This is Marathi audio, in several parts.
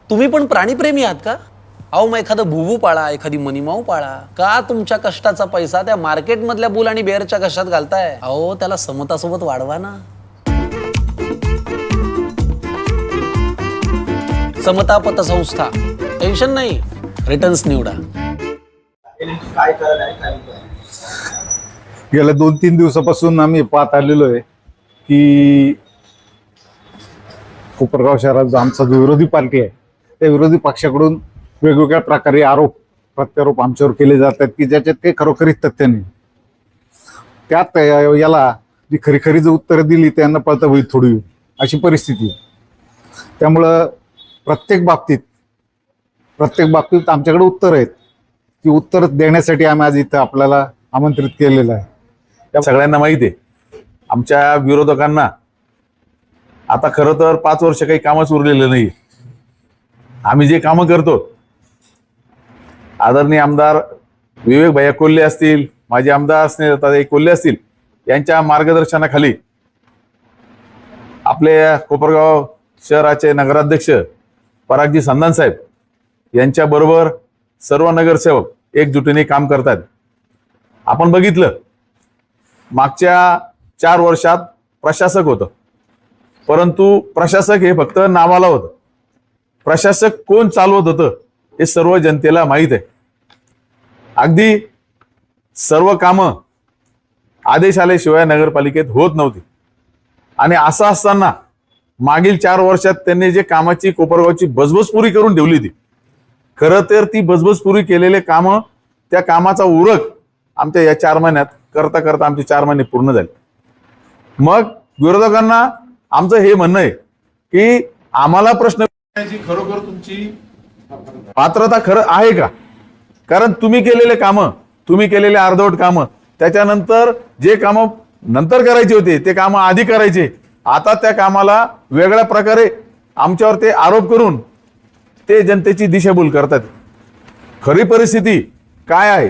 तुम्ही पण प्राणीप्रेमी आहात का? अहो मग एखादं भुवू पाळा, एखादी मनीमाऊ पाळा. का तुमच्या कष्टाचा पैसा त्या मार्केटमधल्या बुल आणि बेअरच्या कष्टात घालताय? अहो त्याला समतासोबत वाढवा ना. समता पतसंस्था, टेन्शन नाही, रिटर्न्स निवडा. गेल्या 2-3 दिवसापासून आम्ही पाहत आलेलो आहे की कोपरगाव शहरात आमचा जो विरोधी पार्टी आहे त्या विरोधी पक्षाकडून वेगवेगळ्या प्रकारे आरोप प्रत्यारोप आमच्यावर केले जातात की ज्याच्यात काही खरोखरीच तथ्य नाही. त्यात याला जी खरी जर उत्तरं दिली त्यांना पळता होईल थोडी अशी परिस्थिती आहे. त्यामुळं प्रत्येक बाबतीत आमच्याकडे उत्तर आहेत. ती उत्तर देण्यासाठी आम्ही आज इथं आपल्याला आमंत्रित केलेलं आहे. सगळ्यांना माहिती आहे आमच्या विरोधकांना आता खरं तर 5 वर्ष काही कामच उरलेलं नाही. आम्ही जे कामं करतो, आदरणीय आमदार विवेक भैया कोल्हे असतील, माजी आमदार स्नेहलताई कोल्हे असतील, यांच्या मार्गदर्शनाखाली आपले कोपरगाव शहराचे नगराध्यक्ष परागजी संधान साहेब यांच्याबरोबर सर्व नगरसेवक एकजुटीने काम करतात. आपण बघितलं मागच्या 4 वर्षात प्रशासक होतं, परंतु प्रशासक हे फक्त नावाला होतं. प्रशासक कोण चालवत होतं हे सर्व जनतेला माहीत आहे. अगदी सर्व कामं आदेश आल्याशिवाय नगरपालिकेत होत नव्हती. आणि असं असताना मागील 4 वर्षात त्यांनी जे कामाची कोपरगावची बजबज पुरी करून ठेवली होती, खरं तर ती बजबज पुरी केलेले कामं, त्या कामाचा उरक आमच्या या 4 महिन्यात करता करता आमचे 4 महिने पूर्ण झाले. मग विरोधकांना आमचं हे म्हणणं आहे की आम्हाला प्रश्न खरोखर तुमची पात्रता खरं आहे का? कारण तुम्ही केलेले कामं, तुम्ही केलेले अर्धवट कामं, त्याच्यानंतर जे कामं नंतर करायचे होते ते कामं आधी करायचे, आता त्या कामाला वेगळ्या प्रकारे आमच्यावर ते आरोप करून ते जनतेची दिशाभूल करतात. खरी परिस्थिती काय आहे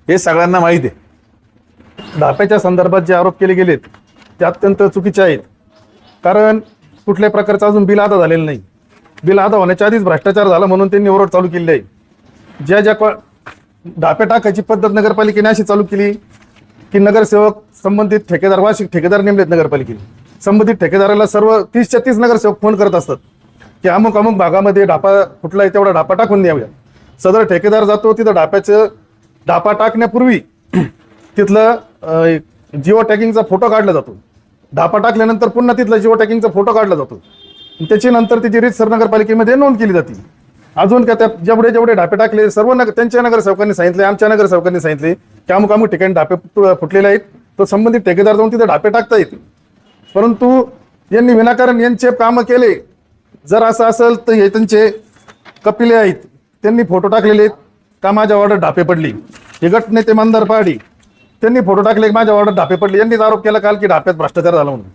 हे सगळ्यांना माहिती आहे. ढाप्याच्या संदर्भात जे आरोप केले गेलेत ते अत्यंत चुकीचे आहेत. कारण कुठल्याही प्रकारचं अजून बिल अदा झालेलं नाही. बिल अदा होण्याच्या आधीच भ्रष्टाचार झाला म्हणून त्यांनी ओरड चालू केली आहे. ज्या ढाप्या टाकायची पद्धत नगरपालिकेने अशी चालू केली की नगरसेवक संबंधित ठेकेदार, वार्षिक ठेकेदार नेमलेत नगरपालिकेने. संबंधित ठेकेदाराला सर्व 30च्या 30 नगरसेवक फोन करत असतात की अमुक अमुक भागामध्ये ढापा कुठला आहे तेवढा ढापा टाकून द्याव्या. सदर ठेकेदार जातो तिथं ढापा टाकण्यापूर्वी तिथलं जिओ टॅगिंगचा फोटो काढला जातो. ढापा टाकल्यानंतर पुन्हा तिथला जिओ टॅगिंगचा फोटो काढला जातो. त्याची नंतर तिची रीतसर नगरपालिकेमध्ये नोंद केली जाते. अजून का त्या जेवढे ढापे टाकले सर्व त्यांच्या नगरसेवकांनी सांगितले, आमच्या नगरसेवकांनी सांगितले की अमुक अमुक ठिकाणी ढापे फुटलेले आहेत, तो संबंधित ठेकेदार जाऊन तिथे ढापे टाकता येते. परंतु यांनी विनाकारण यांचे कामं केले. जर असं असेल तर हे त्यांचे कपिले आहेत, त्यांनी फोटो टाकलेले आहेत का माझ्या वॉर्डात ढापे पडली. हे गट नेते मंदार पहाडी त्यांनी फोटो टाकले माझ्या वॉर्डात ढापे पडले. यांनीच आरोप केला काल की ढाप्यात भ्रष्टाचार झाला म्हणून.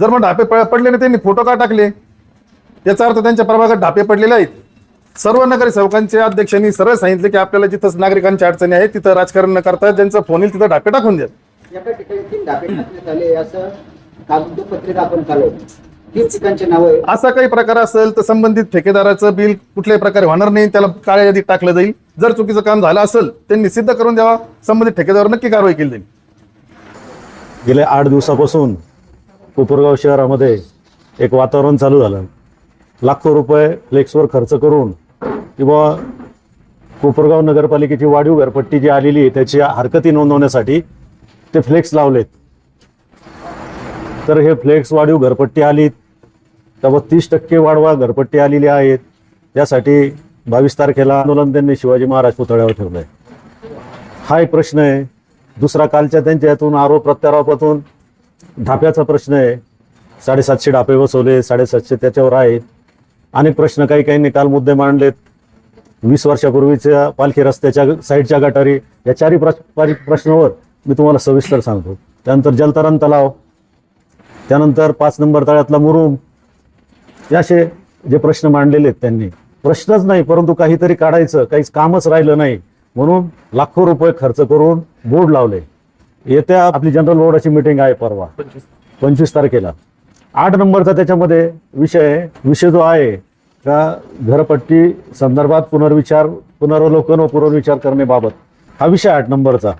जर मग ढापे पडले नाही त्यांनी फोटो का टाकले, याचा अर्थ त्यांच्या प्रभागात ढापे पडलेले आहेत. सर्व नगरसेवकांचे अध्यक्षांनी सरळ सांगितले की आपल्याला जिथं नागरिकांच्या अडचणी आहेत तिथं राजकारण न करता ज्यांचा फोन येईल तिथं ढापे टाकून द्या. एका ठिकाणी 3 ढापे टाकण्यात आले असं कागदपत्रिका आपण काढलं. 3 ठिकाणचे नाव आहे. असा काही प्रकार असेल तर संबंधित ठेकेदाराचं बिल कुठल्याही प्रकारे होणार नाही, त्याला काळ्या यादीत टाकलं जाईल. जर चुकीचं काम झालं असेल त्यांनी सिद्ध करून द्यावा, संबंधित ठेकेदारावर नक्की कारवाई केली जाईल. गेल्या 8 दिवसापासून कोपरगाव शहरामध्ये एक वातावरण चालू झालं. लाखो रुपये फ्लेक्सवर खर्च करून किंवा कोपरगाव नगरपालिकेची वाढीव घरपट्टी जी आलेली आहे त्याची हरकती नोंदवण्यासाठी ते फ्लेक्स लावलेत. तर हे फ्लेक्स वाढीव घरपट्टी आली तर 30% वाढवा घरपट्टी आलेली आहेत. यासाठी 22 तारखेला आंदोलन त्यांनी शिवाजी महाराज पुतळ्यावर ठेवलं आहे. हा एक प्रश्न आहे. दुसरा कालच्या त्यांच्या यातून आरोप प्रत्यारोपातून ढाप्याचा प्रश्न आहे. 750 ढापे बसवले, 750 त्याच्यावर आहेत. अनेक प्रश्न काही काल मुद्दे मांडलेत. 20 वर्षापूर्वीच्या पालखी रस्त्याच्या साईडच्या गटारी या 4 प्रश्नावर मी तुम्हाला सविस्तर सांगतो. त्यानंतर जलतरण तलाव, त्यानंतर 5 नंबर तळ्यातला मुरुम, असे जे प्रश्न मांडलेले आहेत त्यांनी. प्रश्नच नाही परंतु काहीतरी काढायचं, काहीच कामच राहिलं नाही म्हणून लाखो रुपये खर्च करून बोर्ड लावले. येत्या आपली जनरल बोर्डाची मीटिंग आहे परवा 25 तारखेला. 8 नंबरचा त्याच्यामध्ये विषय जो आहे का घरपट्टी संदर्भात पुनर्वलोकन व पुनर्विचार करण्याबाबत हा विषय 8 नंबरचा.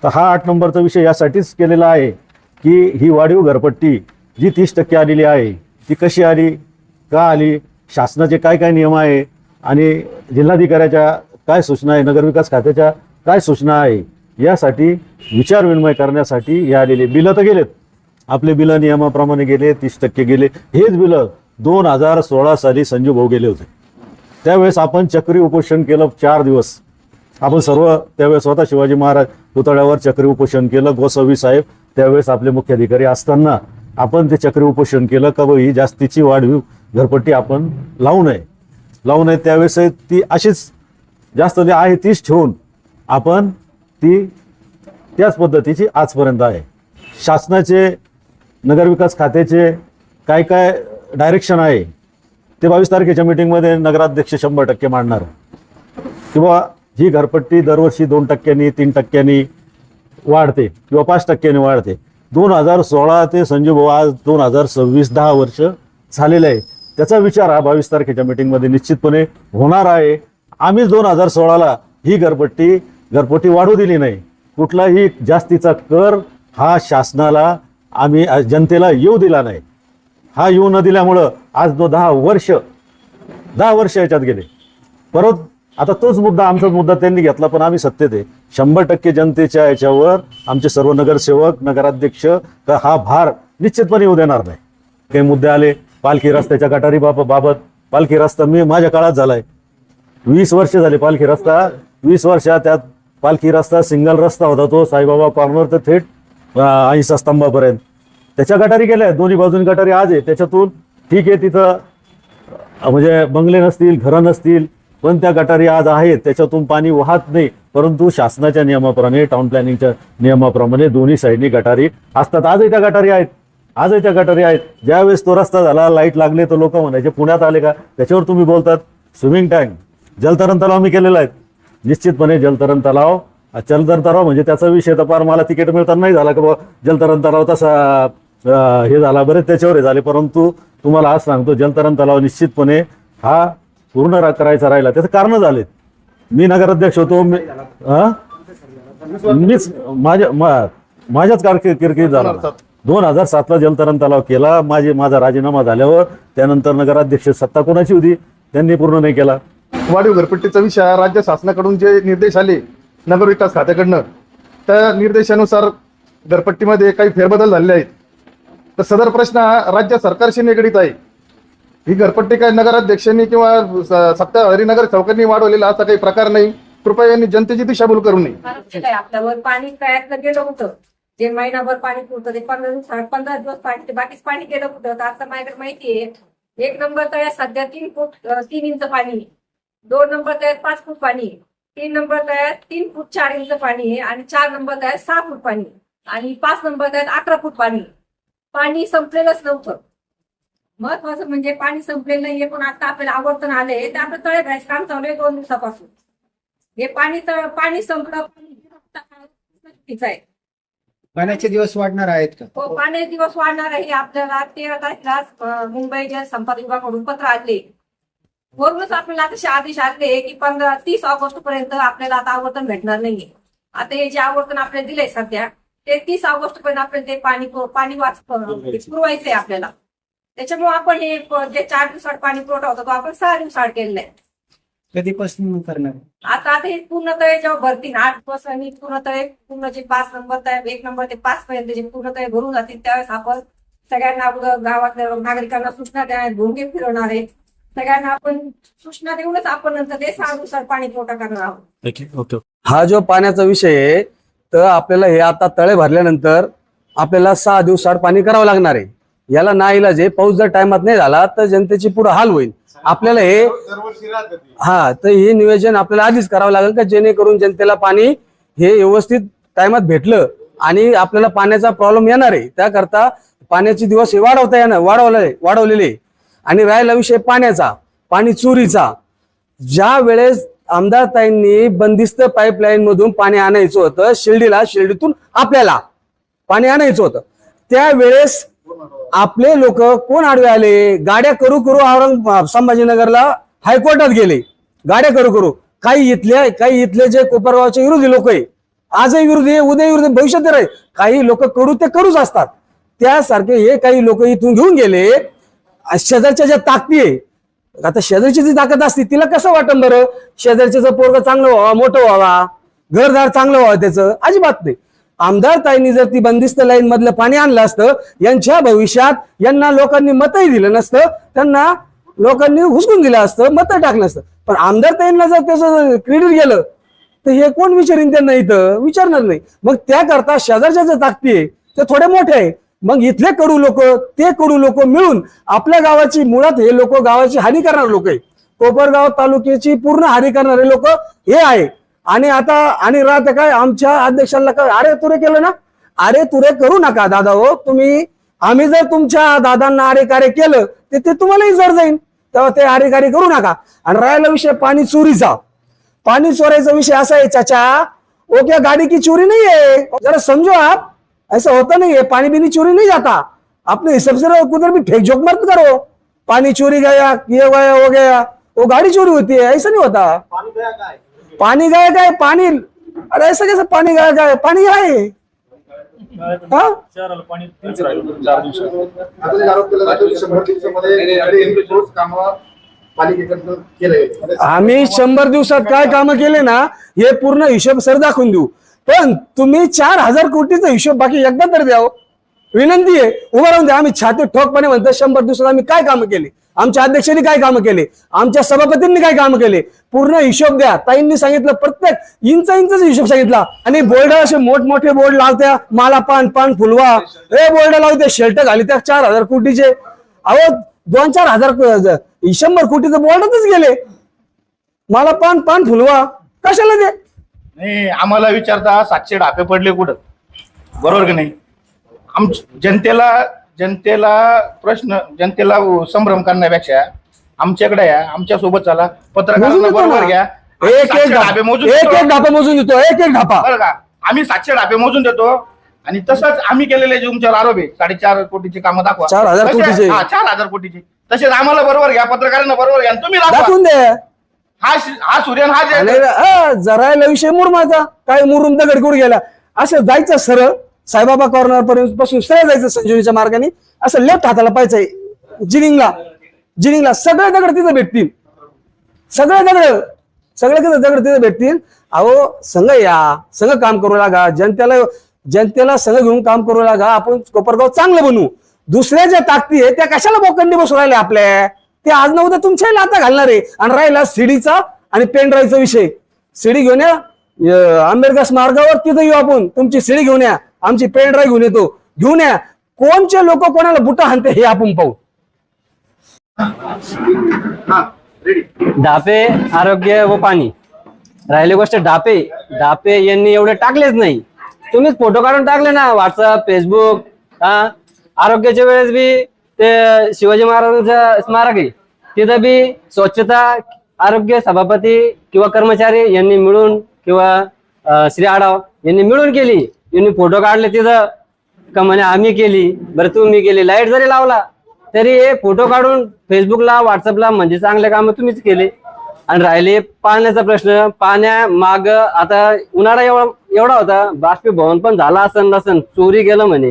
तर हा 8 नंबरचा विषय यासाठीच केलेला आहे की ही वाढीव घरपट्टी जी 30% आलेली आहे ती कशी आली, का आली, शासनाचे काय काय नियम आहे आणि जिल्हाधिकाऱ्याच्या काय सूचना आहे, नगरविकास खात्याच्या काय सूचना आहे, यासाठी विचारविनिमय करण्यासाठी हे आलेले. बिलं तर गेलेत, आपले बिलं नियमाप्रमाणे गेले, 30% गेले. हेच बिलं 2016 साली संजू भाऊ गेले होते. त्यावेळेस आपण चक्री उपोषण केलं 4 दिवस. आपण सर्व त्यावेळेस स्वतः शिवाजी महाराज पुतळ्यावर चक्री उपोषण केलं. गोसावी साहेब त्यावेळेस आपले मुख्याधिकारी असताना आपण ते चक्री उपोषण केलं का ही जास्तीची वाढीव घरपट्टी आपण लावू नये. त्यावेळेस ती अशीच जास्त जे आहे तीच ठेवून आपण ती त्याच पद्धतीची आजपर्यंत आहे. शासनाचे नगरविकास खात्याचे काय काय डायरेक्शन आहे ते 22 तारखेच्या मीटिंगमध्ये नगराध्यक्ष 100% मांडणार किंवा ही घरपट्टी दरवर्षी 2%, 3% वाढते किंवा 5% वाढते. 2016 ते संजू भाऊ आज 2026 10 वर्ष झालेले आहे. त्याचा विचार हा 22 तारखेच्या मीटिंगमध्ये निश्चितपणे होणार आहे. आम्हीच 2016ला ही घरपट्टी वाढू दिली नाही. कुठलाही जास्तीचा कर हा शासनाला आम्ही जनतेला येऊ दिला नाही. हा येऊ न दिल्यामुळं आज 10 वर्ष याच्यात गेले. परत आता तोच मुद्दा, आमचाच मुद्दा त्यांनी घेतला, पण आम्ही सत्तेत आहे. 100% जनतेच्या याच्यावर आमचे सर्व नगरसेवक, नगराध्यक्ष का हा भार निश्चितपणे येऊ देणार नाही. काही मुद्दे आले पालखी रस्त्याच्या गटारी बाबत. पालखी रस्ता माझ्या काळात झालाय. 20 वर्ष झाले पालखी रस्ता. 20 वर्षात त्यात पालखी रस्ता सिंगल रस्ता होता, तो साईबाबा कॉर्नर तर थेट 80 स्तंभापर्यंत. त्याच्या गटारी गेल्या, दोन्ही बाजूनी गटारी आज आहे. त्याच्यातून ठीक आहे, तिथं म्हणजे बंगले नसतील, घरं नसतील, पण त्या गटारी आज आहेत, त्याच्यातून पाणी वाहत नाही. परंतु शासनाच्या नियमाप्रमाणे, टाउन प्लॅनिंगच्या नियमाप्रमाणे दोन्ही साईडनी गटारी असतात. आजही त्या गटारी आहेत. ज्यावेळेस तो रस्ता झाला, लाईट लागले, तर लोक म्हणायचे पुण्यात आले का. त्याच्यावर तुम्ही बोलतात स्विमिंग टँक, जलतरण तलाव मी केलेला आहे. निश्चितपणे जलतरण तलाव म्हणजे त्याचा विषय तर फार मला तिकीट मिळताना नाही झाला की बाबा जलतरण तलाव तसा हे झाला, बरेच त्याच्यावर हे झाले. परंतु तुम्हाला आज सांगतो, जलतरण तलाव निश्चितपणे हा पूर्ण करायचा राहिला. त्याचं कारण झालेत. मी नगराध्यक्ष होतो, मीच माझ्याच कारकिर्दीत झाला. 2007ला जलतरण तलाव केला. माझा राजीनामा झाल्यावर त्यानंतर नगराध्यक्ष सत्ता कोणाची होती, त्यांनी पूर्ण नाही केला. वाढीव घरपट्टीचा विषय राज्य शासनाकडून जे निर्देश आले नगरविकास खात्याकडनं, त्या निर्देशानुसार घरपट्टीमध्ये काही फेरबदल झालेले आहेत. तर सदर प्रश्न हा राज्य सरकारशी निगडीत आहे. ही घरपट्टी काय नगराध्यक्षांनी किंवा सत्ताधारी नगर सेवकांनी वाढवलेला असा काही प्रकार नाही. कृपया यांनी जनतेची दिशाभूल करू नये. आपल्यावर पाणी तयार गेलं होतं, जे महिनाभर पाणी पुरतं ते 15 दिवस पाणी, ते बाकीच पाणी गेलं होतं. तर आता माझ्याकडे माहिती आहे, 1 नंबर तळ्यात सध्या 3 इंच पाणी, 2 नंबर तळ्यात 5 फूट पाणी, 3 नंबर तळ्यात 3 फूट 4 इंच पाणी आहे आणि 4 नंबर तळ्यात 6 फूट पाणी आणि 5 नंबर तळ्यात 11 फूट पाणी. पाणी संपलेलंच नव्हतं. महत्वाचं म्हणजे पाणी संपलेलं नाहीये, पण आता आपल्याला आवर्तन आले. ते आपलं तळे भरायचं काम चालू आहे 2 दिवसापासून. हे पाणी संपलं, चुकीचं आहे. पाण्याचे दिवस वाढणार आहेत का? हो, पाण्याचे दिवस वाढणार आहे. आपल्याला 13 तारखेला मुंबई जल संपदा विभागाकडून पत्र आले. वरूनच आपल्याला असे आदेश आले की 30 ऑगस्ट पर्यंत आपल्याला आता आवर्तन भेटणार नाहीये. आता हे जे आवर्तन आपल्याला दिलंय सध्या, ते 30 ऑगस्ट पर्यंत आपल्याला ते पाणी पुरवायचंय आपल्याला. त्याच्यामुळे आपण हे जे 4 दिवसात पाणी पुरवठा होता तो आपण 6 दिवसात केलेला आहे. कधीपासून करणार? आता हे पूर्ण तळे जेव्हा भरतील 8 दिवसांनी पूर्ण जे 5 नंबर तळे, 1 नंबर ते 5 पर्यंत जे पूर्ण तळे भरून जातील, त्यावेळेस आपण सगळ्यांना गावातल्या नागरिकांना सूचना देणार, भोंगे फिरवणार आहे. सगळ्यांना आपण सूचना देऊनच आपण नंतर ते 6 दिवसात पाणी पुरवठा करणार आहोत. हा जो पाण्याचा विषय आहे, तर आपल्याला हे आता तळे भरल्यानंतर आपल्याला 6 दिवसात पाणी करावं लागणार आहे. याला नाईलाज आहे. पाऊस जर टायमात नाही झाला तर जनतेची पुढे हाल होईल. आपल्याला हे तर हे नियोजन आपल्याला आधीच करावं लागेल का, जेणेकरून जनतेला पाणी हे व्यवस्थित टायमात भेटलं आणि आपल्याला पाण्याचा प्रॉब्लेम येणार आहे. त्याकरता पाण्याचे दिवस हे वाढवलेले. आणि राहिला विषय पाण्याचा, पाणी चोरीचा. ज्या वेळेस आमदार ताईंनी बंदिस्त पाईपलाईन मधून पाणी आणायचं होतं शिर्डीतून आपल्याला पाणी आणायचं होतं, त्यावेळेस आपले लोक कोण आडवे आले? गाड्या करू करू संभाजीनगरला हायकोर्टात गेले, गाड्या करू करू. काही इथले जे कोपरगावचे विरोधी लोक आहे, आजही विरोधी, उद्या विरोधी, भविष्यात राहील. काही लोक कडू ते कडूच असतात. त्यासारखे हे काही लोक इथून घेऊन गेले. शेजारच्या ज्या ताकदी आहे, आता शेजारची जी ताकद असते तिला कसं वाटन बरं? शेजारचं पोरग चांगलं व्हावा, मोठं व्हावा, घरदार चांगलं व्हावं, त्याचं अजिबात नाही. आमदार ताईंनी जर ती बंदिस्त लाईन मधलं पाणी आणलं असतं, यांच्या भविष्यात यांना लोकांनी मतही दिलं नसतं, त्यांना लोकांनी हुसकून दिलं असतं, मतं टाकलं असतं. पण आमदार ताईंना जर त्याचं क्रेडिट गेलं तर हे कोण विचारीन? त्यांना इथं विचारणार नाही. मग त्याकरता शेजारच्या ज्या ताकदी आहे ते थोडे मोठे आहे. मग इथले कडू लोक, ते कडू लोक मिळून आपल्या गावाची, मुळात हे लोक गावाची हानी करणारे लोक आहे. कोपरगाव तालुक्याची पूर्ण हानी करणारे लोक हे आहे. आणि आता आणि राहते काय, आमच्या अध्यक्षांना काय अरे तुरे केलं ना? अरे तुरे करू नका दादा हो तुम्ही. आम्ही जर तुमच्या दादांना अरे कार्य केलं ते तुम्हालाही जर जाईल, तेव्हा ते अरे कार्य करू नका. आणि राहिला विषय पाणी चोरीचा, पाणी चोरायचा विषय असा है चाचा, वो क्या गाड़ी की चोरी नहीं है, जरा समझो आप, ऐसा होता नहीं है. पानी बीनी चोरी नहीं जाता, अपने हिसाब से उधर भी फेंक झोंक मत करो. पानी चोरी गया, ये गया, वो गया, वो गाड़ी चोरी होती है, ऐसा नहीं होता. पानी गया काय पानी, अरे ऐसा कैसे पानी गया काय, पानी आहे. आम्ही 100 दिवसात काय कामं केले ना हे पूर्ण हिशोब सर दाखवून देऊ. पण तुम्ही 4000 कोटीचा हिशोब बाकी एकदा तर द्याव, विनंती आहे. उभं राहून द्या. आम्ही छाती ठोकपणे म्हणतो 100 दिवसात आम्ही काय कामं केले, आमच्या अध्यक्षांनी काय कामं केले, आमच्या सभापतींनी काय कामं केले, पूर्ण हिशोब द्या. ताईंनी सांगितलं प्रत्येक इंचा हिशोब सांगितला. आणि बोर्ड असे मोठमोठे बोर्ड लावत्या, मला पान फुलवा हे बोर्ड लावत्या, शर्ट घाली त्या 4000 कोटीचे. अहो 2-4 हजार 100 कोटीचे बोर्डातच गेले. मला पान फुलवा कशाला दे? नाही आम्हाला विचारता 700 ढापे पडले कुठं, बरोबर की नाही? जनतेला प्रश्न, जनतेला संभ्रम करण्यापेक्षा आमच्याकडे या, आमच्या सोबत चला, पत्रकारांना बरोबर घ्या. एक ढापा मोजून देतो, एक ढापा बरं का? आम्ही 700 ढापे मोजून देतो. आणि तसंच आम्ही केलेले जे तुमच्यावर आरोप आहे 4.5 कोटीची कामं दाखवा, 4000 कोटीचे. 4000 कोटीची, तसेच आम्हाला बरोबर घ्या, पत्रकारांना बरोबर घ्या, तुम्ही दाखवून द्या. हा सूर्यन हा जरायला विषय मुरमाचा, काय मुरुम दगड कुठे गेला, असं जायचं सरळ साईबाबा कॉर्नर पर्यंत पासून सरळ जायचं संजीवनीच्या मार्गाने, असं लेफ्ट हाताला पाहायचंय जिनिंगला सगळे दगड तिथे भेटतील, सगळे दगड तिथे भेटतील. अहो संघ या, संघ काम करू लागा, जनतेला संघ घेऊन काम करू लागा. आपण कोपरगाव चांगलं बनवू. दुसऱ्या ज्या ताकदी आहे त्या कशाला बोकंडी बसू राहिले आपल्या, ते आज ना उद्या तुमच्याही लाता घालणार आहे. आणि राहिला सीडीचा आणि पेन ड्राईव्हचा विषय, सीडी घेऊन या आंबेडकर मार्गावर, तिथं येऊ आपण. तुमची सीडी घेऊन या, आमची पेन ड्राईव्ह घेऊन येतो, घेऊन या. कोणचे लोक कोणाला बुटा हाणते हे आपण पाहू. ढापे, आरोग्य व पाणी. राहिली गोष्ट ढापे यांनी एवढे टाकलेच नाही, तुम्हीच फोटो काढून टाकले ना व्हॉट्सअप, फेसबुक. आरोग्याच्या वेळेस बी ते शिवाजी महाराजांचं स्मारक आहे, तिथं बी स्वच्छता आरोग्य सभापती किंवा कर्मचारी यांनी मिळून किंवा श्री आढाव यांनी मिळून केली. यांनी फोटो काढले तिथं का म्हणे आम्ही केली, बरं तुम्ही केली. लाईट जरी लावला तरी हे फोटो काढून फेसबुकला व्हॉट्सअपला म्हणजे चांगले काम तुम्हीच केले. आणि राहिले पाण्याचा प्रश्न, पाण्या माग आता उन्हाळा एवढा होता, बाष्पीभवन पण झाला असन चोरी गेलं म्हणे.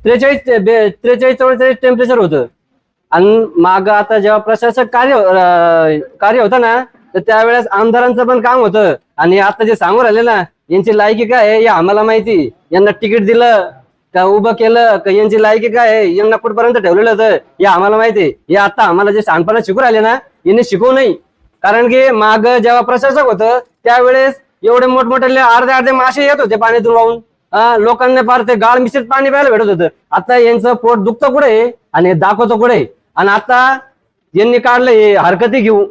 43-44 टेम्परेचर होतं. आणि माग आता जेव्हा प्रशासक कार्य होतं ना, तर त्यावेळेस आमदारांचं पण काम होतं. आणि आता जे सांगू राहिले ना यांची लायकी काय आहे हे आम्हाला माहिती, यांना तिकीट दिलं का उभं केलं का यांची लायकी काय आहे, यांना कुठपर्यंत ठेवलेलं होतं हे आम्हाला माहिती. हे आता आम्हाला जे शहाणपणा शिकू राहिले ना यांनी शिकवू नाही. कारण की माग जेव्हा प्रशासक होतं त्यावेळेस एवढे मोठमोठे अर्धे मासे येत होते पाण्यातून वाहून, लोकांना फार ते गाळ मिश्रित पाणी प्यायला भेटत होतं. आता यांचं पोट दुखतं कुठे आणि दाखवतो कुठे. आणि आता यांनी काढलं हे हरकती घेऊ.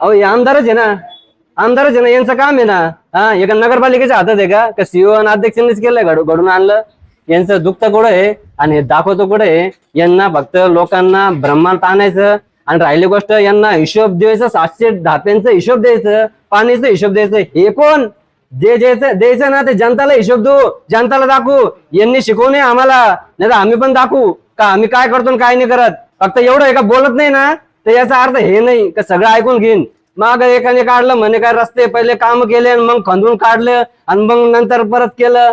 अहो हे आमदारच आहे ना, यांचं काम आहे ना. एका नगरपालिकेच्या हातात आहे का सीओ आणि अध्यक्षांनीच केलंय, घडून आणलं. यांचं दुखतं कुठं आहे आणि दाखवतो कुठे आहे. यांना फक्त लोकांना ब्रह्मांड आणायचं. आणि राहिली गोष्ट यांना हिशोब द्यायचं, 700 ढाप्यांचा हिशोब द्यायचं, पाणीचा हिशोब द्यायचं. हे कोण? जे जे द्यायचं ना ते जनताला हिशोब देऊ, जनताला दाखवू. यांनी शिकवू नये आम्हाला, नाही तर आम्ही पण दाखवू का आम्ही काय करतो आणि काय नाही करत. फक्त एवढं आहे का बोलत नाही ना तर याचा अर्थ हे नाही का सगळं ऐकून घेईन. मग एकाने काढलं म्हणे काय रस्ते पहिले काम केले आणि मग खंदून काढलं आणि मग नंतर परत केलं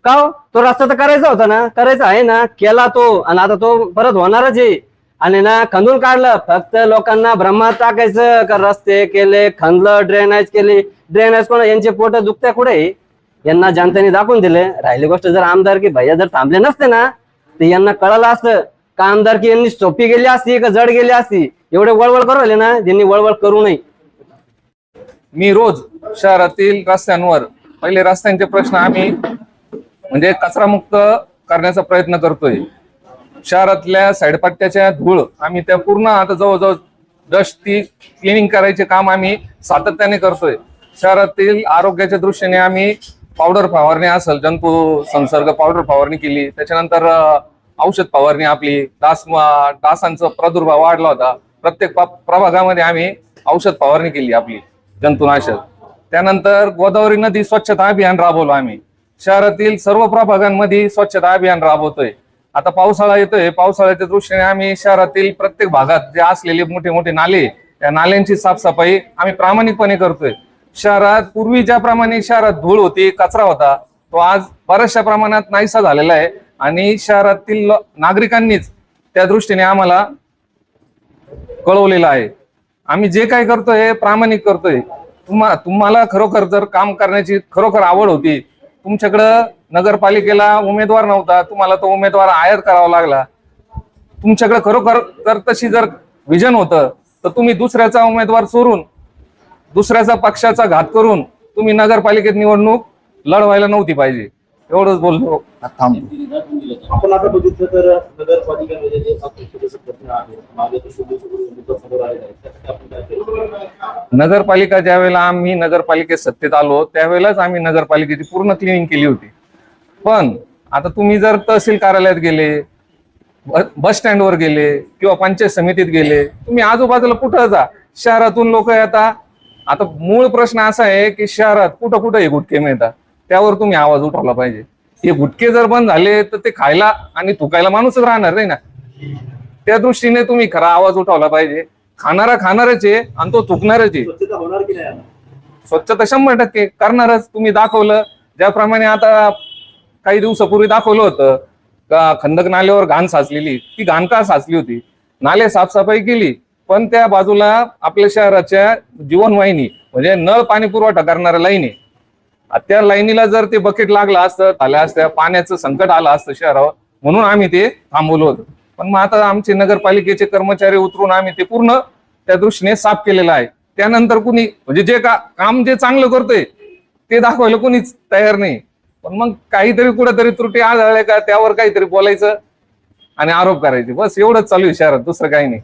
का हो? तो रस्ता तर करायचा होता ना, करायचा आहे ना, केला तो आणि आता तो परत होणारच आहे. आणि ना खंदून काढलं, फक्त लोकांना भ्रमात टाकायचं का रस्ते केले, खंदलं, ड्रेनेज केले. ड्रेनेज कोण यांचे पोट दुखत्या कुठे यांना जनतेने दाखवून दिले. राहिली गोष्ट जर आमदारकी भैया जर थांबले नसते ना तर यांना कळलं असतं का आमदारकी यांनी सोपी गेली असती का जड गेली असती. एवढे वळवळ करू राहिले ना, त्यांनी वळवळ करू नये. मी रोज शहरातील रस्त्यांवर पहिले रस्त्यांचे प्रश्न आम्ही म्हणजे कचरामुक्त करण्याचा प्रयत्न करतोय. शहरातल्या साईडपट्ट्याच्या धूळ आम्ही त्या पूर्ण आता जवळजवळ डस्ट ती क्लिनिंग करायचे काम आम्ही सातत्याने करतोय. शहरातील आरोग्याच्या दृष्टीने आम्ही पावडर फवारणी असेल, जंतू संसर्ग पावडर फवारणी केली. त्याच्यानंतर औषध फवारणी आपली डासांचा प्रादुर्भाव वाढला होता. प्रत्येक प्रभागामध्ये आम्ही औषध फवारणी केली आपली जंतुनाशक. त्यानंतर गोदावरी नदी स्वच्छता अभियान राबवलं आम्ही. शहरातील सर्व प्रभागांमध्ये स्वच्छता अभियान राबवतोय. आता पावसाळा येतोय, पावसाळ्याच्या दृष्टीने आम्ही शहरातील प्रत्येक भागात जे असलेले मोठे मोठे नाले, त्या नाल्यांची साफसफाई आम्ही प्रामाणिकपणे करतोय. शहरात पूर्वी ज्याप्रमाणे शहरात धूळ होती, कचरा होता, तो आज बऱ्याचशा प्रमाणात नाहीसा झालेला आहे. आणि शहरातील नागरिकांनीच त्या दृष्टीने आम्हाला कळवलेलं आहे. आम्ही जे काय करतोय हे प्रामाणिक करतोय. तुम्हाला खरोखर जर काम करण्याची खरोखर आवड होती, तुमच्याकडं नगरपालिकेला उमेदवार नव्हता, तुम्हाला तो उमेदवार आयात करावा लागला, तुमच्याकडे खरोखर जर तशी जर विजन होतं तर तुम्ही दुसऱ्याचा उमेदवार चोरून, दुसऱ्याचा पक्षाचा घात करून तुम्ही नगरपालिकेत निवडणूक लढवायला नव्हती पाहिजे. एवढंच बोलतो, थांबतो. आपण आता बघितलं तर नगरपालिकेमध्ये जे छोटेसे प्रश्न आहेत, मागे तो समोर आलेला आहे, त्यासाठी आपण काय केलं? नगरपालिका ज्या वेळेला आम्ही नगरपालिकेत सत्तेत आलो त्यावेळेलाच आम्ही नगरपालिकेची पूर्ण क्लिनिंग केली होती. पण आता तुम्ही जर तहसील कार्यालयात गेले, बस स्टँडवर गेले किंवा पंचायत समितीत गेले, तुम्ही आजूबाजूला कुठं जा, शहरातून लोक येतात. आता मूळ प्रश्न असा आहे की शहरात कुठं कुठं हे गुटखे मिळतात, त्यावर तुम्ही आवाज उठवला पाहिजे. हे गुटखे जर बंद झाले तर ते खायला आणि थुकायला माणूसच राहणार नाही ना. त्या दृष्टीने तुम्ही खरा आवाज उठवला पाहिजे. खाणारा खाणारच आहे आणि तो थुकणारच आहे. स्वच्छता होणार की नाही? स्वच्छता 100% करणारच. तुम्ही दाखवलं ज्याप्रमाणे आता काही दिवसापूर्वी दाखवलं होतं का खंदक नाल्यावर घाण साचलेली, ती घाण का साचली होती, नाले साफसफाई केली, पण त्या बाजूला आपल्या शहराच्या जीवनवाहिनी म्हणजे नळ पाणी पुरवठा करणाऱ्या लाईनी, त्या लाईनीला जर ते बकेट लागलं असतं, झाल्या असत्या, पाण्याचं संकट आलं असतं शहरावर, म्हणून आम्ही ते थांबवलं होतं. पण मग आता आमचे नगरपालिकेचे कर्मचारी उतरून आम्ही ते पूर्ण त्या दृष्टीने साफ केलेलं आहे. त्यानंतर कुणी म्हणजे जे काम जे चांगलं करतोय ते दाखवायला कुणीच तयार नाही. पण मग काहीतरी कुठेतरी त्रुटी आढळल्या का त्यावर काहीतरी बोलायचं आणि आरोप करायचे, बस एवढंच चालू आहे शहरात, दुसरं काही नाही.